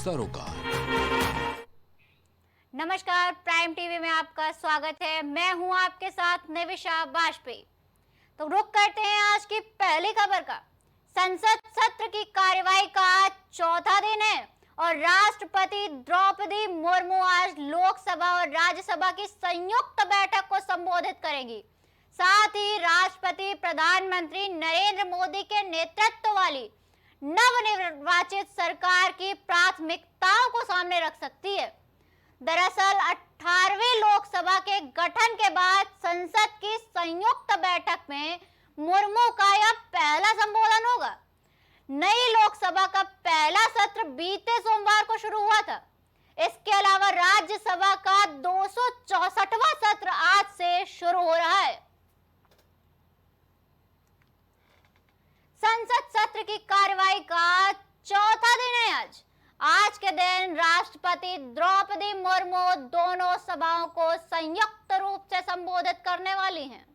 सरोकार। नमस्कार, prime TV में आपका स्वागत है। मैं हूं आपके साथ निविशा वाजपेयी। तो रुक करते हैं आज की पहली खबर का। संसद सत्र की कार्यवाही का आज चौथा दिन है और राष्ट्रपति द्रौपदी मुर्मू आज लोकसभा और राज्यसभा की संयुक्त बैठक को संबोधित करेंगी। साथ ही राष्ट्रपति प्रधानमंत्री नरेंद्र मोदी के नेतृत्व वाली नवनिर्वाचित सरकार की प्राथमिकताओं को सामने रख सकती है। दरअसल 18वीं लोकसभा के गठन के बाद संसद की संयुक्त बैठक में मुर्मू का यह पहला संबोधन होगा। नई लोकसभा का पहला सत्र बीते सोमवार को शुरू हुआ था। इसके अलावा राज्यसभा का 264वां सत्र आज से शुरू हो रहा है। संसद सत्र की कार्यवाही का चौथा दिन है आज के दिन राष्ट्रपति द्रौपदी मुर्मू दोनों सभाओं को संयुक्त रूप से संबोधित करने वाली हैं।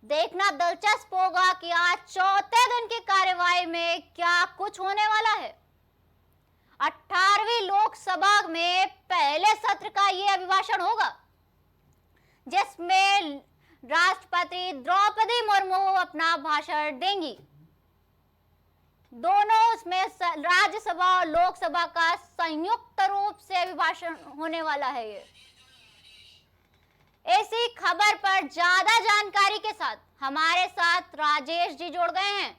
देखना दिलचस्प होगा कि आज चौथे दिन की कार्यवाही में क्या कुछ होने वाला है। 18वीं लोकसभा में पहले सत्र का यह अभिभाषण होगा जिसमें राष्ट्रपति द्रौपदी मुर्मू अपना भाषण देंगी। दोनों उसमें राज्यसभा और लोकसभा का संयुक्त रूप से अभिभाषण होने वाला है। ये इसी खबर पर ज्यादा जानकारी के साथ हमारे साथ राजेश जी जुड़ गए हैं।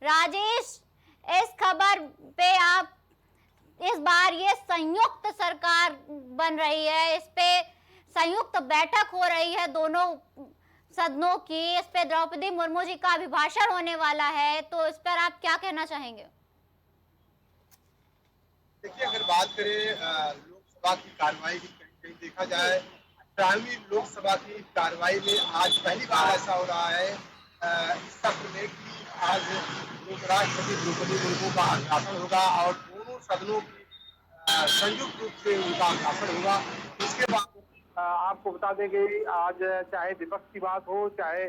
राजेश, इस खबर पे आप इस बार ये संयुक्त सरकार बन रही है, इस पे संयुक्त बैठक हो रही है दोनों सदनों की, इस पे द्रौपदी मुर्मू जी का अभिभाषण होने वाला है, तो इस पर आप क्या कहना चाहेंगे? देखिए, अगर बात करें लोकसभा की कार्यवाही की, कहीं देखा जाए 18वीं लोकसभा की कार्यवाही में आज पहली बार ऐसा हो रहा है इस सत्र में कि आज राष्ट्रपति द्रौपदी मुर्मू का अभिभाषण होगा और दोनों सदनों की संयुक्त रूप से उनका अभिभाषण होगा। इसके बाद आपको बता दें कि आज चाहे विपक्ष की बात हो चाहे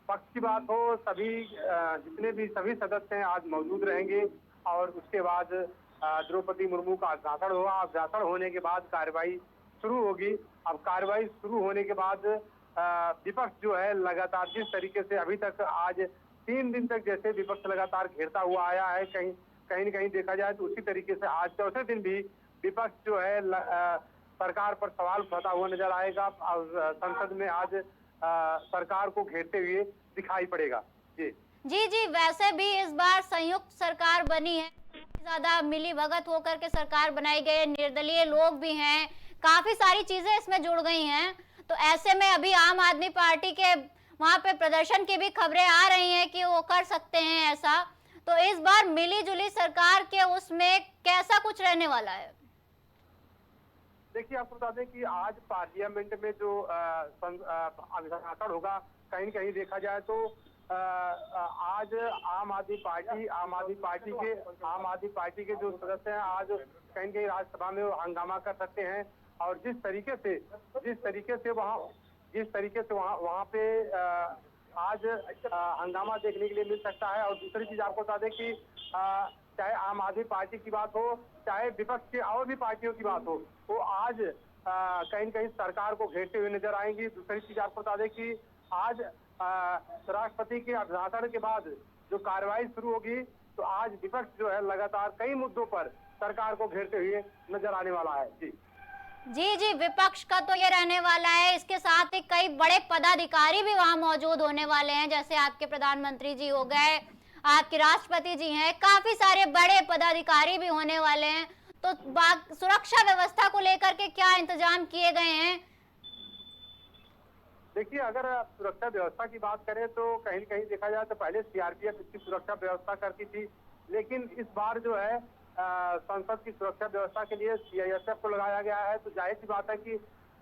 पक्ष की बात हो, सभी जितने भी सभी सदस्य हैं आज मौजूद रहेंगे और उसके बाद द्रौपदी मुर्मू का अभिभाषण होगा। अभिभाषण होने के बाद कार्यवाही शुरू होगी। अब कार्यवाही शुरू होने के बाद विपक्ष जो है लगातार जिस तरीके से अभी तक आज 3 दिन तक जैसे विपक्ष लगातार घेरता हुआ आया है, कहीं न कहीं देखा जाए तो उसी तरीके से आज चौथे दिन भी विपक्ष जो है सरकार पर सवाल उठाता हुआ नजर आएगा। संसद में आज सरकार को घेरते हुए दिखाई पड़ेगा। जी, वैसे भी इस बार संयुक्त सरकार बनी है, ज्यादा मिली भगत होकर के सरकार बनाई गई है, निर्दलीय लोग भी हैं, काफी सारी चीजें इसमें जुड़ गई हैं। तो ऐसे में अभी आम आदमी पार्टी के वहां पे प्रदर्शन की भी खबरें आ रही हैं कि वो कर सकते हैं ऐसा। तो इस बार मिली जुली सरकार के उसमें कैसा कुछ रहने वाला है? देखिए, आपको बता दें कि आज पार्लियामेंट में जो अभिभाषण होगा, कहीं न कहीं देखा जाए तो आज आम आदमी पार्टी के जो सदस्य हैं आज कहीं न कहीं राज्यसभा में हंगामा कर सकते हैं और जिस तरीके से वहाँ पे आज हंगामा देखने के लिए मिल सकता है। और दूसरी चीज आपको बता दें कि चाहे आम आदमी पार्टी की बात हो चाहे विपक्ष की और भी पार्टियों की बात हो, वो आज कहीं न कहीं सरकार को घेरते हुए नजर आएंगी। दूसरी चीज आपको बता दें कि आज राष्ट्रपति के अभिभाषण के बाद जो कार्रवाई शुरू होगी तो आज विपक्ष जो है लगातार कई मुद्दों पर सरकार को घेरते हुए नजर आने वाला है। जी, विपक्ष का तो ये रहने वाला है। इसके साथ ही कई बड़े पदाधिकारी भी वहां मौजूद होने वाले हैं, जैसे आपके प्रधानमंत्री जी हो गए, आपके राष्ट्रपति जी हैं, काफी सारे बड़े पदाधिकारी भी होने वाले हैं। तो सुरक्षा व्यवस्था को लेकर के क्या इंतजाम किए गए हैं? देखिए, अगर सुरक्षा व्यवस्था की बात करें तो कहीं न कहीं देखा जाए तो पहले सीआरपीएफ इसकी सुरक्षा व्यवस्था करती थी, लेकिन इस बार जो है संसद की सुरक्षा व्यवस्था के लिए सीआईएसएफ को लगाया गया है। तो जाहिर सी बात है कि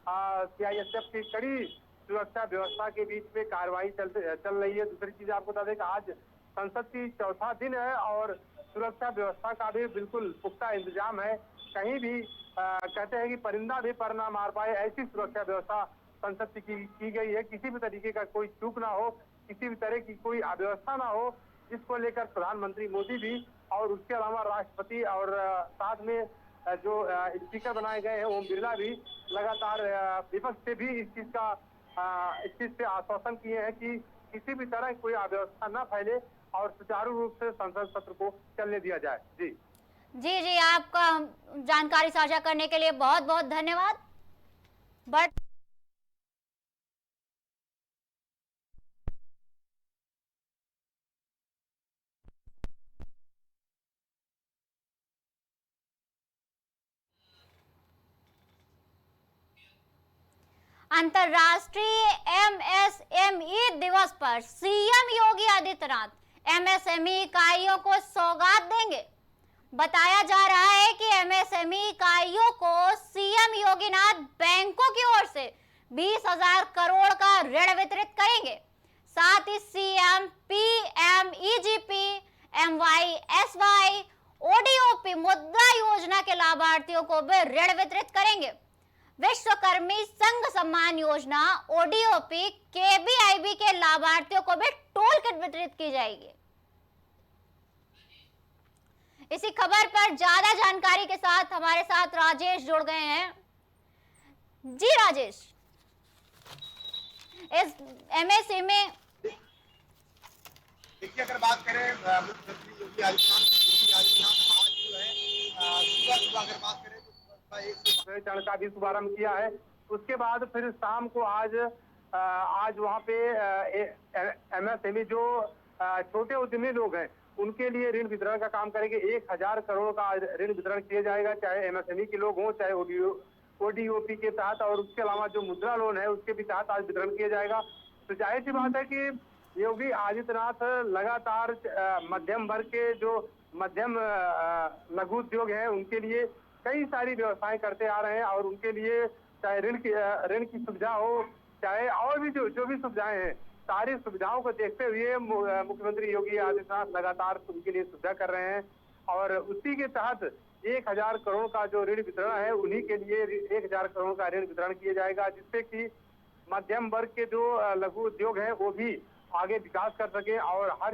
सीआईएसएफ की कड़ी सुरक्षा व्यवस्था के बीच में कार्रवाई चल रही है। दूसरी चीज आपको बता दें कि आज संसद की चौथा दिन है और सुरक्षा व्यवस्था का भी बिल्कुल पुख्ता इंतजाम है। कहीं भी कहते हैं कि परिंदा भी पर ना मार पाए, ऐसी सुरक्षा व्यवस्था संसद की गई है। किसी भी तरीके का कोई चूक ना हो, किसी भी तरह की कोई अव्यवस्था ना हो, जिसको लेकर प्रधानमंत्री मोदी भी और उसके अलावा राष्ट्रपति और साथ में जो स्पीकर बनाए गए हैं ओम बिरला भी लगातार विपक्ष से भी इस चीज से आश्वासन किए हैं कि किसी भी तरह कोई अव्यवस्था न फैले और सुचारू रूप से संसद सत्र को चलने दिया जाए। जी जी, आपका जानकारी साझा करने के लिए बहुत बहुत धन्यवाद। बट अंतर्राष्ट्रीय एमएसएमई दिवस पर सीएम योगी आदित्यनाथ एमएसएमई इकाइयों को सौगात देंगे। बताया जा रहा है कि एमएसएमई इकाइयों को सीएम योगीनाथ बैंकों की ओर से 20,000 करोड़ का ऋण वितरित करेंगे। साथ ही सीएम पीएमईजीपी, एमवाईएसवाई, ओडीओपी मुद्रा योजना के लाभार्थियों को भी ऋण वितरित करेंगे। विश्वकर्मी संघ सम्मान योजना ओडीओपी केबीआईबी के लाभार्थियों को भी टूल किट वितरित की जाएगी। इसी खबर पर ज्यादा जानकारी के साथ हमारे साथ राजेश जुड़ गए हैं। जी राजेश, इस एमएसएमई में देखिए, अगर बात करें मुख्यमंत्री योगी आदित्यनाथ आज जो है सुबह अगर बात करें तो सुबह चरण का भी शुभारंभ किया है। उसके बाद फिर शाम को आज वहाँ पे एमएसएमई जो छोटे उद्यमी लोग हैं उनके लिए ऋण वितरण का काम करेंगे। 1,000 करोड़ का ऋण वितरण किया जाएगा, चाहे एमएसएमई के लोग हों चाहे ओडीओपी के तहत, और उसके अलावा जो मुद्रा लोन है उसके भी तहत आज वितरण किया जाएगा। तो जाहिर सी बात है कि योगी आदित्यनाथ लगातार मध्यम वर्ग के जो मध्यम लघु उद्योग है उनके लिए कई सारी व्यवस्थाएं करते आ रहे हैं, और उनके लिए चाहे ऋण की सुविधा हो, चाहे और भी जो भी सुविधाएं हैं, सारी सुविधाओं को देखते हुए मुख्यमंत्री योगी आदित्यनाथ लगातार उनके लिए सुविधा कर रहे हैं। और उसी के तहत 1,000 करोड़ का जो ऋण वितरण है उन्हीं के लिए 1,000 करोड़ का ऋण वितरण किया जाएगा, जिससे कि मध्यम वर्ग के जो लघु उद्योग है वो भी आगे विकास कर सके और हर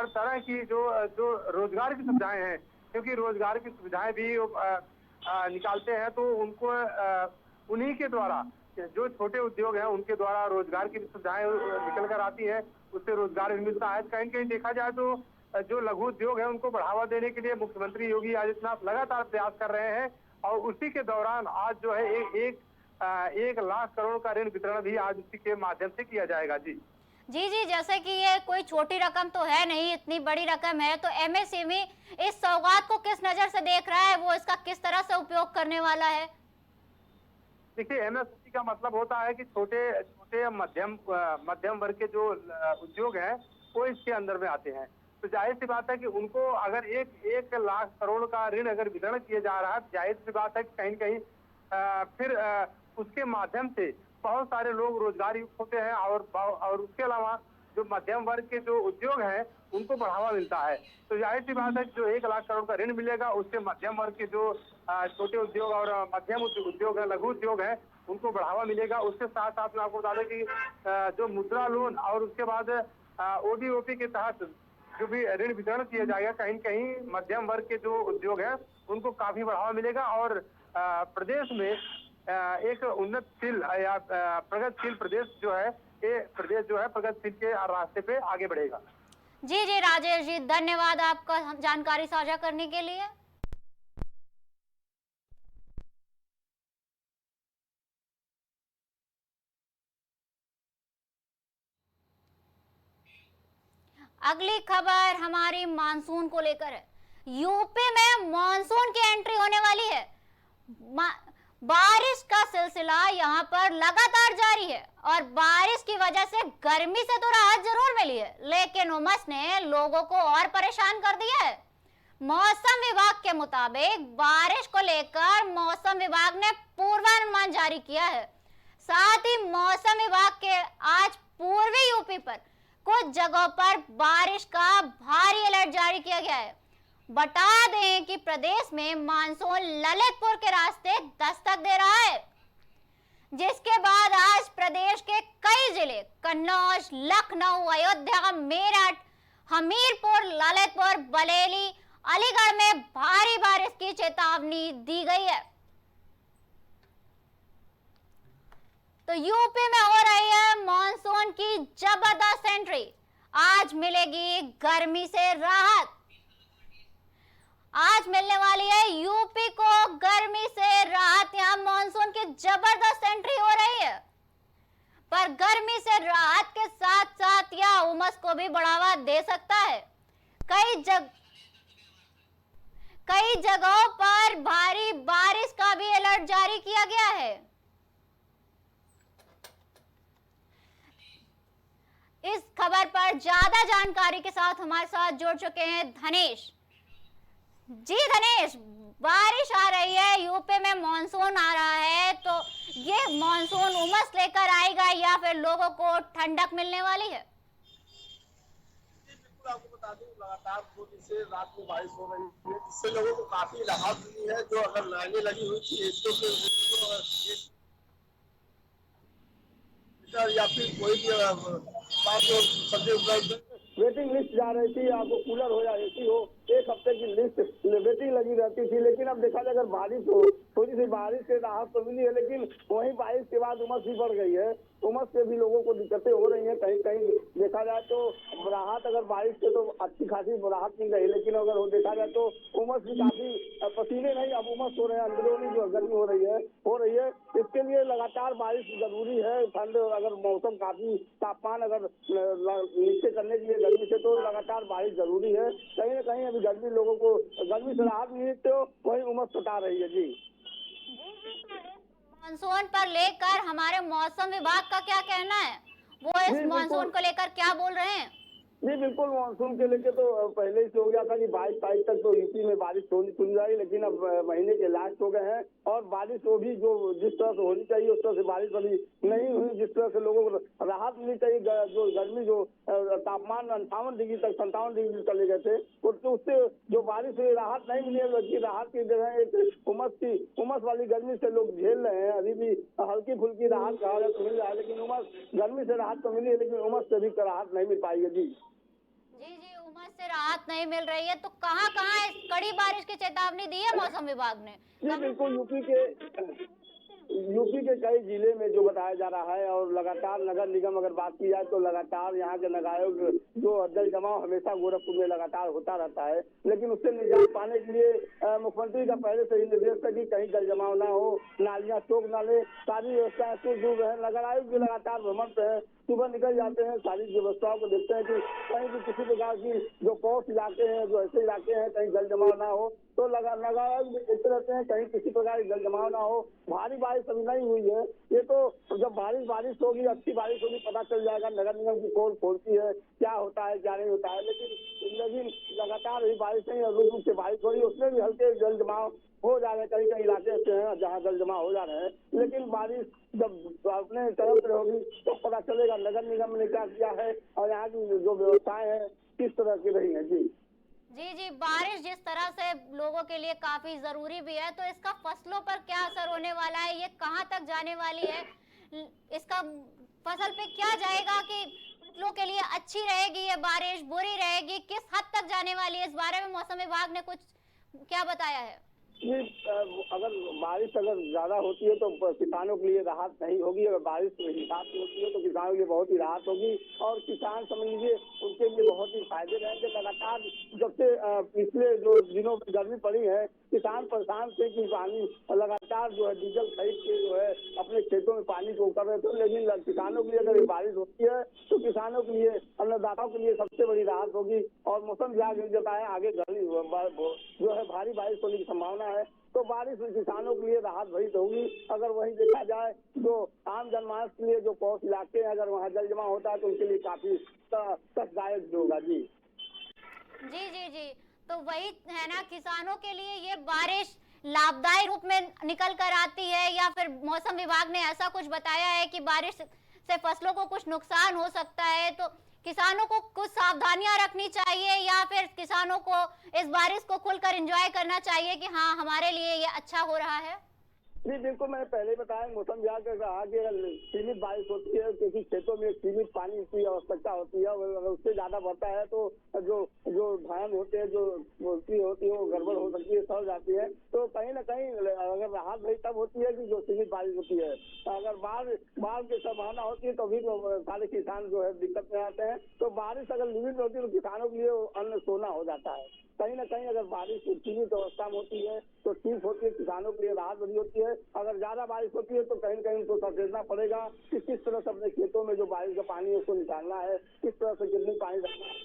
तरह की जो रोजगार की सुविधाएं हैं, क्योंकि रोजगार की सुविधाएं भी निकालते हैं तो उनको उन्हीं के द्वारा जो छोटे उद्योग हैं उनके द्वारा रोजगार की सुविधाएं निकल कर आती है, उससे रोजगार भी मिलता है। कहीं कहीं देखा जाए तो जो लघु उद्योग है उनको बढ़ावा देने के लिए मुख्यमंत्री योगी आदित्यनाथ लगातार प्रयास कर रहे हैं, और उसी के दौरान आज जो है 1 लाख करोड़ का ऋण वितरण भी आज इसी के माध्यम से किया जाएगा। जी जी, जैसे कि ये कोई छोटी रकम तो है नहीं, इतनी बड़ी रकम है, तो एमएसएमई इस सौगात को किस नजर से देख रहा है, वो इसका किस तरह से उपयोग करने वाला है? देखिए, एमएसएमई का मतलब होता है कि छोटे मध्यम वर्ग के जो उद्योग हैं वो इसके अंदर में आते हैं। तो जाहिर सी बात है कि उनको अगर 1 लाख करोड़ का ऋण अगर वितरण किया जा रहा है, जाहिर सी बात है कि कहीं कहीं फिर उसके माध्यम से बहुत सारे लोग रोजगार युक्त होते हैं, और उसके अलावा जो मध्यम वर्ग के जो उद्योग हैं उनको बढ़ावा मिलता है। तो जाहिर सी बात है कि जो 1 लाख करोड़ का ऋण मिलेगा उससे मध्यम वर्ग के जो छोटे उद्योग और मध्यम उद्योग है, लघु उद्योग है, उनको बढ़ावा मिलेगा। उसके साथ साथ में आपको बता दें कि जो मुद्रा लोन और उसके बाद ओडीओपी के तहत जो भी ऋण वितरण किया जाएगा, कहीं कहीं मध्यम वर्ग के जो उद्योग है उनको काफी बढ़ावा मिलेगा, और प्रदेश में एक उन्नतशील या प्रगतिशील प्रदेश जो है प्रगतिशील के रास्ते पे आगे बढ़ेगा। जी राजेश जी, धन्यवाद आपका जानकारी साझा करने के लिए। अगली खबर हमारी मानसून को लेकर है। यूपी में मानसून की एंट्री होने वाली है। बारिश का सिलसिला यहां पर लगातार जारी है, और बारिश की वजह से गर्मी से तो राहत जरूर मिली है, लेकिन उमस ने लोगों को और परेशान कर दिया है। मौसम विभाग के मुताबिक बारिश को लेकर मौसम विभाग ने पूर्वानुमान जारी किया है। साथ ही मौसम विभाग के आज पूर्वी यूपी पर कुछ जगहों पर बारिश का भारी अलर्ट जारी किया गया है। बता दें कि प्रदेश में मानसून ललितपुर के रास्ते दस्तक दे रहा है, जिसके बाद आज प्रदेश के कई जिले कन्नौज, लखनऊ, अयोध्या, मेरठ, हमीरपुर, ललितपुर, बरेली, अलीगढ़ में भारी बारिश की चेतावनी दी गई है। तो यूपी में हो रही है मॉनसून की जबरदस्त एंट्री। आज मिलेगी गर्मी से राहत। आज मिलने वाली है यूपी को गर्मी से राहत। यहां मॉनसून की जबरदस्त एंट्री हो रही है, पर गर्मी से राहत के साथ साथ यह उमस को भी बढ़ावा दे सकता है। कई जगहों पर भारी बारिश का भी अलर्ट जारी किया गया है। इस खबर पर ज्यादा जानकारी के साथ हमारे साथ जुड़ चुके हैं धनेश जी। धनेश, बारिश आ रही है, यूपी में मॉनसून आ रहा है, तो ये मॉनसून उमस लेकर आएगा या फिर लोगों को ठंडक मिलने वाली है? बिल्कुल, आपको बता दूं लगातार 2 दिन से रात में बारिश हो रही है, इससे लोगों को काफी राहत मिली है। जो अगर लाइनें लगी हुई थी या फिर कोई भी सब्जी उपलब्ध वेटिंग लिस्ट जा रही थी, आपको कूलर हो या एसी हो, 1 हफ्ते की लिस्ट वेटिंग लगी रहती थी। लेकिन अब देखा जाए अगर बारिश हो, थोड़ी सी बारिश से राहत तो मिली है, लेकिन वहीं बारिश के बाद उमस भी बढ़ गई है। उमस से भी लोगों को दिक्कतें हो रही हैं। कहीं कहीं देखा जाए तो राहत, अगर बारिश से तो अच्छी खासी राहत मिल रही है, लेकिन अगर देखा जाए तो उमस भी काफी, पसीने नहीं अब उमस हो रहे हैं, अंदरूनी जो गर्मी हो रही है। इसके लिए लगातार बारिश जरूरी है। ठंड अगर मौसम काफी तापमान अगर नीचे करने के लिए गर्मी से, तो लगातार बारिश जरूरी है। कहीं ना कहीं अभी गर्मी लोगों को गर्मी से राहत मिली तो वही उमस सता रही है। जी, मानसून पर लेकर हमारे मौसम विभाग का क्या कहना है? वो इस मानसून को लेकर क्या बोल रहे हैं? जी बिल्कुल, मानसून के लेके तो पहले ही से हो गया था कि 22 तारीख तक तो यूपी में बारिश होनी सुन जाएगी, लेकिन अब महीने के लास्ट हो गए हैं और बारिश वो भी जो जिस तरह से होनी चाहिए उस तरह से बारिश अभी नहीं हुई। जिस तरह से लोगों को राहत मिलनी चाहिए, जो गर्मी जो तापमान 58 डिग्री तक 57 डिग्री चले गए थे, उससे जो बारिश हुई राहत नहीं मिली है, बल्कि राहत की जगह एक उमस वाली गर्मी से लोग झेल रहे हैं। अभी भी हल्की फुल्की राहत मिल रहा है, लेकिन गर्मी से राहत तो मिली है, लेकिन उमस से भी राहत नहीं मिल पाएगी। जी जी, उमस से राहत नहीं मिल रही है, तो कहाँ कहाँ कड़ी बारिश की चेतावनी दी है मौसम विभाग ने? जी बिल्कुल, यूपी के कई जिले में जो बताया जा रहा है, और लगातार नगर निगम अगर बात की जाए तो लगातार यहाँ के नगर आयोग जो जल जमाव हमेशा गोरखपुर में लगातार होता रहता है, लेकिन उससे निजात पाने के लिए मुख्यमंत्री का पहले से ही निर्देश था कि कहीं जल जमाव ना हो, नालियां चौक नाले सारी व्यवस्थाएं दूर रहे। नगर आयोग भी लगातार भ्रमण पे है, सुबह निकल जाते हैं, सारी व्यवस्थाओं को देखते हैं कि कहीं भी किसी प्रकार की जो पौष इलाके हैं, जो ऐसे इलाके हैं कहीं जल जमाव ना हो, तो नगर आयोग भी देखते रहते हैं कहीं किसी प्रकार की जल जमाव ना हो। भारी बारिश अभी नहीं हुई है, ये तो जब बारिश होगी, अच्छी बारिश होगी, पता चल जाएगा नगर निगम की पोल खोलती है क्या होता है क्या नहीं होता है। लेकिन लगातार ही बारिश नहीं, रुक रुक से बारिश हो रही है, उसमें भी हल्के जल जमाव हो जा रहे हैं। कई इलाके ऐसे हैं जहाँ जल जमाव हो जा रहे हैं, लेकिन बारिश जब अपने तरफ से होगी तो पता चलेगा नगर निगम ने क्या किया है और यहाँ की जो व्यवस्थाएं हैं किस तरह की रही है। जी, बारिश जिस तरह से लोगों के लिए काफी जरूरी भी है, तो इसका फसलों पर क्या असर होने वाला है? ये कहाँ तक जाने वाली है? इसका फसल पे क्या जाएगा कि फसलों के लिए अच्छी रहेगी ये बारिश, बुरी रहेगी, किस हद तक जाने वाली है? इस बारे में मौसम विभाग ने कुछ क्या बताया है? अगर बारिश ज्यादा होती है तो किसानों के लिए राहत नहीं होगी। अगर बारिश हिसाब से होती है तो किसानों के लिए बहुत ही राहत होगी, और किसान समझ लीजिए उनके लिए बहुत ही फायदे रहेंगे। लगातार जब से पिछले जो दिनों में गर्मी पड़ी है, किसान परेशान थे कि पानी लगातार जो है डीजल खरीद के जो है अपने खेतों में पानी को कर रहे थे, लेकिन किसानों के लिए अगर बारिश होती है तो किसानों के लिए, अन्नदाताओं के लिए सबसे बड़ी राहत होगी। और मौसम विभाग ने बताया आगे जो है भारी बारिश होने की संभावना है, तो बारिश में किसानों के लिए राहत भरी होगी। अगर वही देखा जाए जो आम जनमानस के लिए जो पौष इलाके हैं, अगर वहाँ जल जमा होता है तो उनके लिए काफी कष्टदायक होगा। जी, तो वही है ना, किसानों के लिए ये बारिश लाभदायी रूप में निकल कर आती है, या फिर मौसम विभाग ने ऐसा कुछ बताया है कि बारिश से फसलों को कुछ नुकसान हो सकता है, तो किसानों को कुछ सावधानियां रखनी चाहिए, या फिर किसानों को इस बारिश को खुलकर एंजॉय करना चाहिए कि हाँ हमारे लिए ये अच्छा हो रहा है? जी बिल्कुल, मैंने पहले ही बताया, मौसम विभाग ने कहा कि अगर सीमित बारिश होती है क्योंकि खेतों में सीमित पानी की आवश्यकता होती है, और अगर उससे ज्यादा बढ़ता है तो जो जो धान होते हैं, जो मूर्ति होती है वो गड़बड़ हो सकती है, सड़ जाती है। तो कहीं ना कहीं अगर राहत भाई तब होती है कि जो सीमित बारिश होती है। अगर बाढ़ की संभावना होती है तो भी तो सारे किसान जो है दिक्कत में आते हैं। तो बारिश अगर लिमिट होती है तो किसानों के लिए अन्न सोना हो जाता है। कहीं ना कहीं अगर बारिश सीमित अवस्था में होती है तो ठीक होती है, किसानों के लिए राहत बनी होती है। अगर ज्यादा बारिश होती है तो कहीं ना कहीं उनको सचेतना पड़ेगा कि किस तरह से अपने खेतों में जो बारिश का पानी है उसको निकालना है, किस तरह से कितनी पानी रखना है,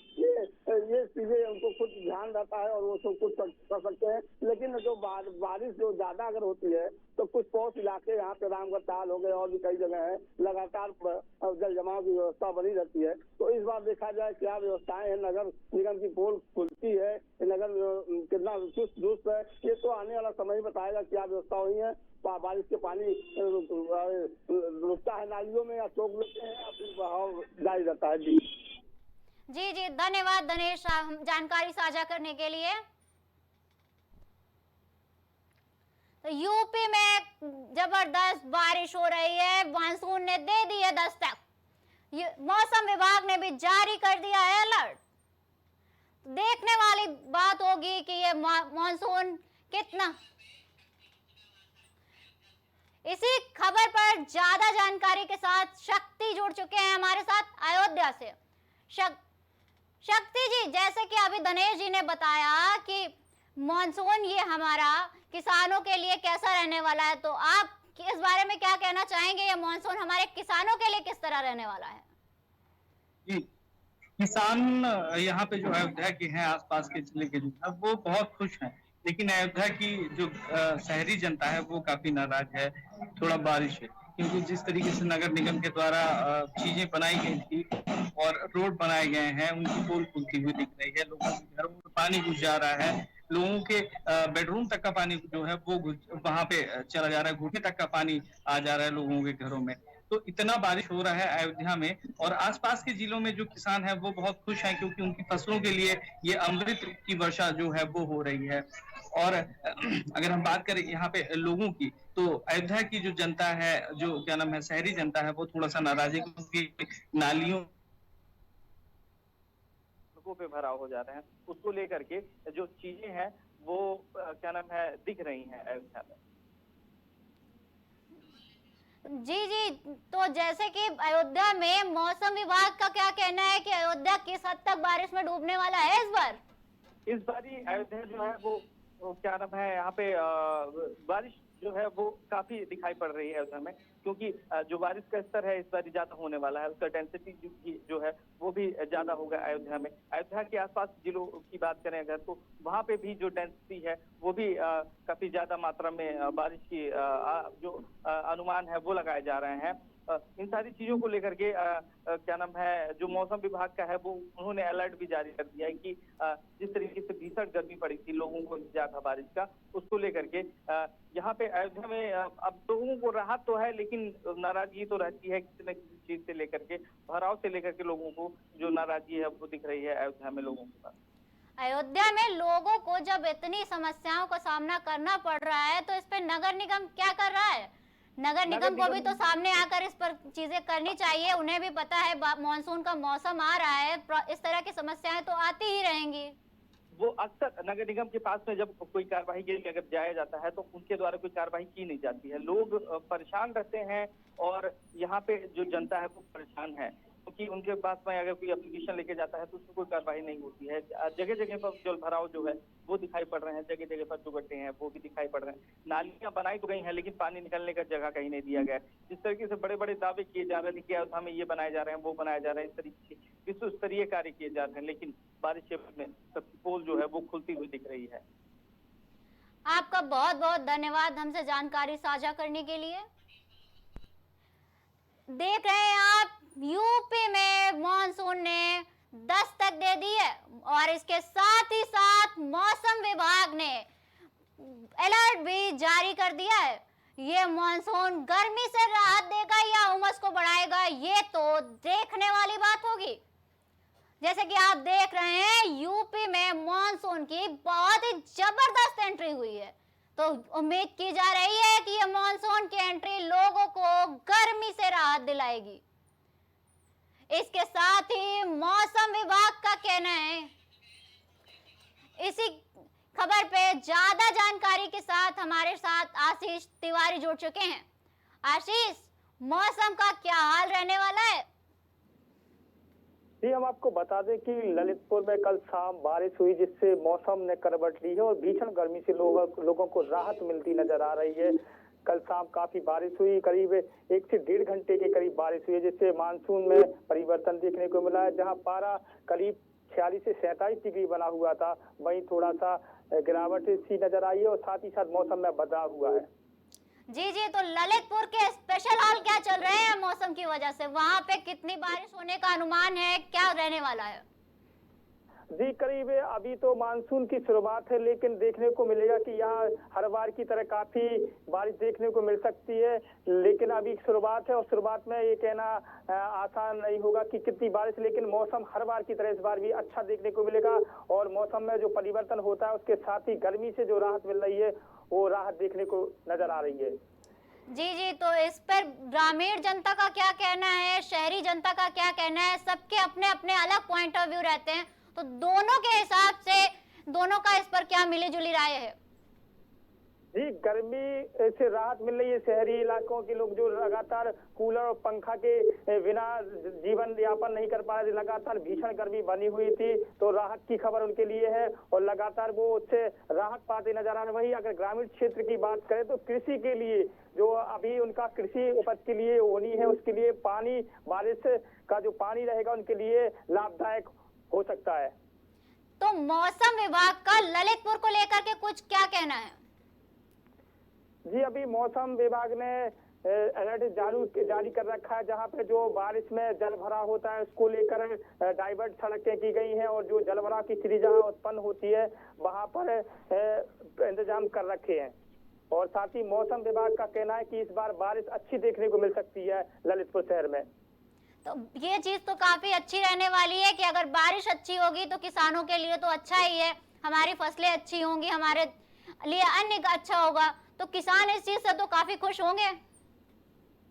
ये चीजें उनको खुद ध्यान रहता है और वो सब कुछ कर सकते हैं। लेकिन जो बारिश जो ज्यादा अगर होती है तो कुछ पौष इलाके, यहाँ पे रामगढ़ ताल हो गए और भी कई जगह है, लगातार जल जमाव की व्यवस्था बनी रहती है। तो इस बार देखा जाए क्या व्यवस्थाएं हैं, नगर निगम की पोल खुलती है, नगर कितना चुस्त दुरुस्त है, ये तो आने वाला समय ही बताएगा क्या व्यवस्था हुई है। बारिश के पानी रुकता है नालियों में या चौक लेते हैं या फिर बहाव जारी रहता है। जी जी, धन्यवाद दिनेश जानकारी साझा करने के लिए। तो यूपी में जबरदस्त बारिश हो रही है, मानसून ने दे दी है दस्तक। मौसम विभाग ने भी जारी कर दिया है अलर्ट। देखने वाली बात होगी कि ये मानसून कितना। इसी खबर पर ज्यादा जानकारी के साथ शक्ति जुड़ चुके हैं हमारे साथ अयोध्या से। शक्ति जी, जैसे कि अभी दिनेश जी ने बताया कि मॉनसून ये हमारा किसानों के लिए कैसा रहने वाला है, तो आप इस बारे में क्या कहना चाहेंगे? ये मॉनसून हमारे किसानों के लिए किस तरह रहने वाला है? जी, किसान यहाँ पे जो अयोध्या के हैं, आसपास के जिले के जो है वो बहुत खुश हैं, लेकिन अयोध्या की जो शहरी जनता है वो काफी नाराज है थोड़ा बारिश है, क्योंकि जिस तरीके से नगर निगम के द्वारा चीजें बनाई गई थी और रोड बनाए गए हैं, उनकी पोल खुलती हुई दिख रही है, लोगों के घरों में पानी घुस जा रहा है, लोगों के बेडरूम तक का पानी जो है वो वहां पे चला जा रहा है, घुटने तक का पानी आ जा रहा है लोगों के घरों में। तो इतना बारिश हो रहा है अयोध्या में, और आसपास के जिलों में जो किसान है वो बहुत खुश हैं, क्योंकि उनकी फसलों के लिए ये अमृत की वर्षा जो है वो हो रही है। और अगर हम बात करें यहाँ पे लोगों की, तो अयोध्या की जो जनता है, जो क्या नाम है शहरी जनता है, वो थोड़ा सा नाराज है, क्योंकि नालियों पे भराव हो जा रहे हैं, उसको लेकर के जो चीजें हैं वो क्या नाम है दिख रही हैं अयोध्या में। जी, तो जैसे कि अयोध्या में मौसम विभाग का क्या कहना है कि अयोध्या किस हद तक बारिश में डूबने वाला है इस बार? इस बारी अयोध्या जो है वो क्या नाम है यहाँ पे बारिश जो है वो काफी दिखाई पड़ रही है अयोध्या में, क्योंकि जो बारिश का स्तर है इस बार ज्यादा होने वाला है, उसका डेंसिटी जो है वो भी ज्यादा होगा अयोध्या में। अयोध्या के आसपास जिलों की बात करें अगर, तो वहाँ पे भी जो डेंसिटी है वो भी काफी ज्यादा मात्रा में बारिश की जो अनुमान है वो लगाए जा रहे हैं। इन सारी चीजों को लेकर के क्या नाम है जो मौसम विभाग का है वो उन्होंने अलर्ट भी जारी कर दिया है कि जिस तरीके से भीषण गर्मी पड़ी थी, लोगों को इंतजार था बारिश का, उसको लेकर के यहाँ पे अयोध्या में अब लोगों को राहत तो है, लेकिन नाराजगी तो रहती है किसी न किसी चीज से लेकर के, भराव से लेकर के लोगों को जो नाराजगी है वो दिख रही है अयोध्या में लोगों के पास। अयोध्या में लोगों को जब इतनी समस्याओं का सामना करना पड़ रहा है तो इस पे नगर निगम क्या कर रहा है? नगर निगम को भी तो सामने आकर इस पर चीजें करनी चाहिए, उन्हें भी पता है मानसून का मौसम आ रहा है, इस तरह की समस्याएं तो आती ही रहेंगी। वो अक्सर नगर निगम के पास में जब कोई कार्रवाई के लिए अगर जाया जाता है तो उनके द्वारा कोई कार्रवाई की नहीं जाती है, लोग परेशान रहते हैं और यहाँ पे जो जनता है वो परेशान है, क्योंकि उनके पास में अगर कोई एप्लीकेशन लेके जाता है तो उसमें कोई कार्रवाई नहीं होती है। जगह जगह पर जल भराव जो है वो दिखाई पड़ रहे हैं, जगह जगह पर जो गड्ढे हैं वो भी दिखाई पड़ रहे हैं, नालियां बनाई तो गई हैं लेकिन पानी निकलने का जगह कहीं नहीं दिया गया। जिस तरीके से बड़े बड़े दावे किए जा रहे थे कि अयोध्या में ये बनाए जा रहे हैं वो बनाए जा रहे हैं, इस तरीके से विश्व स्तरीय कार्य किए जा रहे हैं, लेकिन बारिश के बाद में सबकी पोल जो है वो खुलती हुई दिख रही है। आपका बहुत बहुत धन्यवाद हमसे जानकारी साझा करने के लिए। देख रहे हैं आप, यूपी में मॉनसून ने दस्तक दे दी है और इसके साथ ही साथ मौसम विभाग ने अलर्ट भी जारी कर दिया है। ये मॉनसून गर्मी से राहत देगा या उमस को बढ़ाएगा, ये तो देखने वाली बात होगी। जैसे कि आप देख रहे हैं, यूपी में मॉनसून की बहुत ही जबरदस्त एंट्री हुई है। तो उम्मीद की जा रही है कि ये मॉनसून की एंट्री लोगों को गर्मी से राहत दिलाएगी। इसके साथ ही मौसम विभाग का कहना है, इसी खबर पे ज्यादा जानकारी के साथ हमारे साथ आशीष तिवारी जुड़ चुके हैं। आशीष, मौसम का क्या हाल रहने वाला है? जी, हम आपको बता दें कि ललितपुर में कल शाम बारिश हुई, जिससे मौसम ने करवट ली है और भीषण गर्मी से लोगों को राहत मिलती नजर आ रही है। कल शाम काफी बारिश हुई, करीब 1 से 1.5 घंटे के करीब बारिश हुई है, जिससे मानसून में परिवर्तन देखने को मिला है। जहां पारा करीब 46 से 47 डिग्री बना हुआ था, वहीं थोड़ा सा गिरावट सी नजर आई है और साथ ही साथ मौसम में बदलाव हुआ है। जी, तो ललितपुर के स्पेशल हाल क्या चल रहे हैं मौसम की वजह से? वहां पे कितनी बारिश होने का अनुमान है, क्या रहने वाला है? जी, करीब अभी तो मानसून की शुरुआत है, लेकिन देखने को मिलेगा कि यहाँ हर बार की तरह काफी बारिश देखने को मिल सकती है। लेकिन अभी शुरुआत है और शुरुआत में ये कहना आसान नहीं होगा कि कितनी बारिश, लेकिन मौसम हर बार की तरह इस बार भी अच्छा देखने को मिलेगा और मौसम में जो परिवर्तन होता है उसके साथ ही गर्मी से जो राहत मिल रही है वो राहत देखने को नजर आ रही है। जी, तो इस पर ग्रामीण जनता का क्या कहना है, शहरी जनता का क्या कहना है? सबके अपने अपने अलग पॉइंट ऑफ व्यू रहते हैं, तो दोनों के हिसाब से दोनों का इस पर क्या मिली जुली राय है? जी, गर्मी से राहत मिल रही है। शहरी इलाकों के लोग जो लगातार कूलर और पंखा के बिना जीवन यापन नहीं कर पा रहे थे, लगातार भीषण गर्मी बनी हुई थी, तो राहत की खबर उनके लिए है और लगातार वो उससे राहत पाते नजर आ रहे हैं। वहीं अगर ग्रामीण क्षेत्र की बात करें तो कृषि के लिए जो अभी उनका कृषि उपज के लिए होनी है, उसके लिए पानी, बारिश का जो पानी रहेगा उनके लिए लाभदायक हो सकता है। तो मौसम विभाग का ललितपुर को लेकर के कुछ क्या कहना है? जी, अभी मौसम विभाग ने अलर्ट जारी कर रखा है, जहां पे जो बारिश में जल भराव होता है उसको लेकर डाइवर्ट सड़कें की गई हैं और जो जल भराव की स्थिति जहां उत्पन्न होती है वहां पर इंतजाम कर रखे हैं। और साथ ही मौसम विभाग का कहना है कि इस बार बारिश अच्छी देखने को मिल सकती है ललितपुर शहर में। तो ये चीज तो काफी अच्छी रहने वाली है कि अगर बारिश अच्छी होगी तो किसानों के लिए तो अच्छा ही है, हमारी फसलें अच्छी होंगी, हमारे लिए अन्न का अच्छा होगा, तो किसान इस चीज से तो काफी खुश होंगे।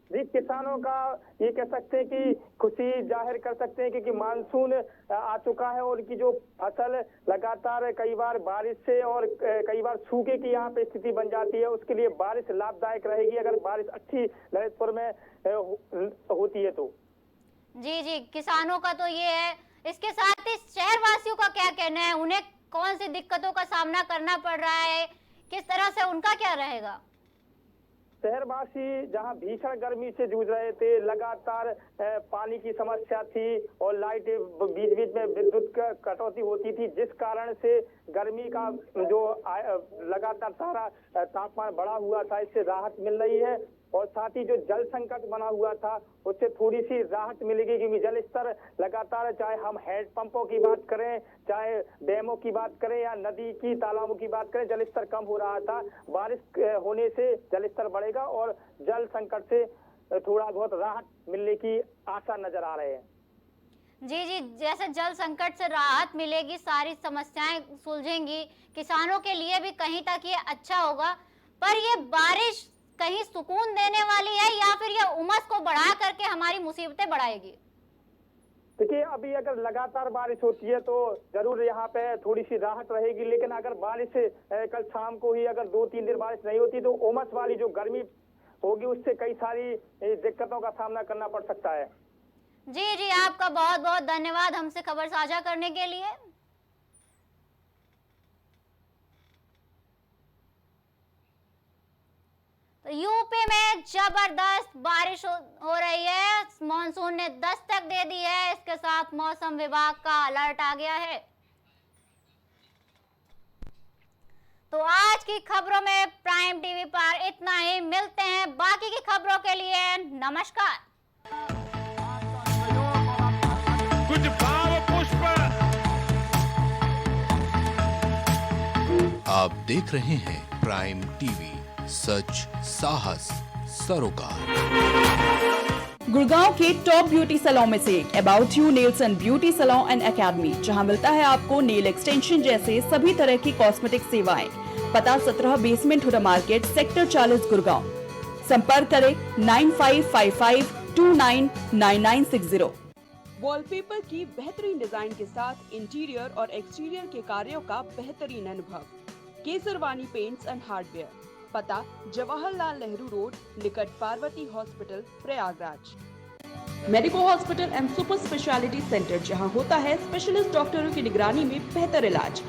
जी, किसानों का ये कह सकते हैं कि खुशी जाहिर कर सकते हैं क्योंकि मानसून आ चुका है और उनकी जो फसल लगातार कई बार बारिश से और कई बार सूखे की यहाँ पे स्थिति बन जाती है, उसके लिए बारिश लाभदायक रहेगी अगर बारिश अच्छी ललितपुर में होती है तो। जी, किसानों का तो ये है। इसके साथ ही शहरवासियों का क्या कहना है, उन्हें कौन सी दिक्कतों का सामना करना पड़ रहा है, किस तरह से उनका क्या रहेगा? शहरवासी जहां भीषण गर्मी से जूझ रहे थे, लगातार पानी की समस्या थी और लाइट बीच बीच में विद्युत कटौती होती थी, जिस कारण से गर्मी का जो लगातार सारा तापमान बढ़ा हुआ था, इससे राहत मिल रही है। और साथ ही जो जल संकट बना हुआ था उससे थोड़ी सी राहत मिलेगी क्योंकि जल स्तर लगातार, चाहे हम हैंडपंपों की बात करें, चाहे डैमों की बात करें या नदी की तालाबों की बात करें, जल स्तर कम हो रहा था। बारिश होने से जल स्तर बढ़ेगा और जल संकट से थोड़ा बहुत राहत मिलने की आशा नजर आ रहे हैं। जी, जैसे जल संकट से राहत मिलेगी, सारी समस्याएं सुलझेंगी, किसानों के लिए भी कहीं तक ये अच्छा होगा। पर ये बारिश कहीं सुकून देने वाली है या फिर ये उमस को बढ़ा करके हमारी मुसीबतें बढ़ाएगी? देखिए, अभी अगर लगातार बारिश होती है तो जरूर यहाँ पे थोड़ी सी राहत रहेगी, लेकिन अगर बारिश कल शाम को ही अगर 2-3 दिन बारिश नहीं होती तो उमस वाली जो गर्मी होगी उससे कई सारी दिक्कतों का सामना करना पड़ सकता है। जी, आपका बहुत बहुत धन्यवाद हमसे खबर साझा करने के लिए। तो यूपी में जबरदस्त बारिश हो रही है, मॉनसून ने दस्तक दे दी है, इसके साथ मौसम विभाग का अलर्ट आ गया है। तो आज की खबरों में प्राइम टीवी पर इतना ही, मिलते हैं बाकी की खबरों के लिए। नमस्कार। कुछ भाव पुष्प। आप देख रहे हैं प्राइम टीवी, सच साहस सरोकार। गुड़गांव के टॉप ब्यूटी सैलून में से एक about you nails and beauty salon and academy, जहां मिलता है आपको नेल एक्सटेंशन जैसे सभी तरह की कॉस्मेटिक सेवाएं। पता 17 basement Huda market, sector 40, Gurgaon. संपर्क करें 9555299960। वॉलपेपर की बेहतरीन डिजाइन के साथ इंटीरियर और एक्सटीरियर के कार्यों का बेहतरीन अनुभव। Kesarwani paints and hardware. पता जवाहरलाल नेहरू रोड, निकट Parvati hospital, Prayagraj. Medico hospital and super speciality centre, जहां होता है स्पेशलिस्ट डॉक्टरों की निगरानी में बेहतर इलाज।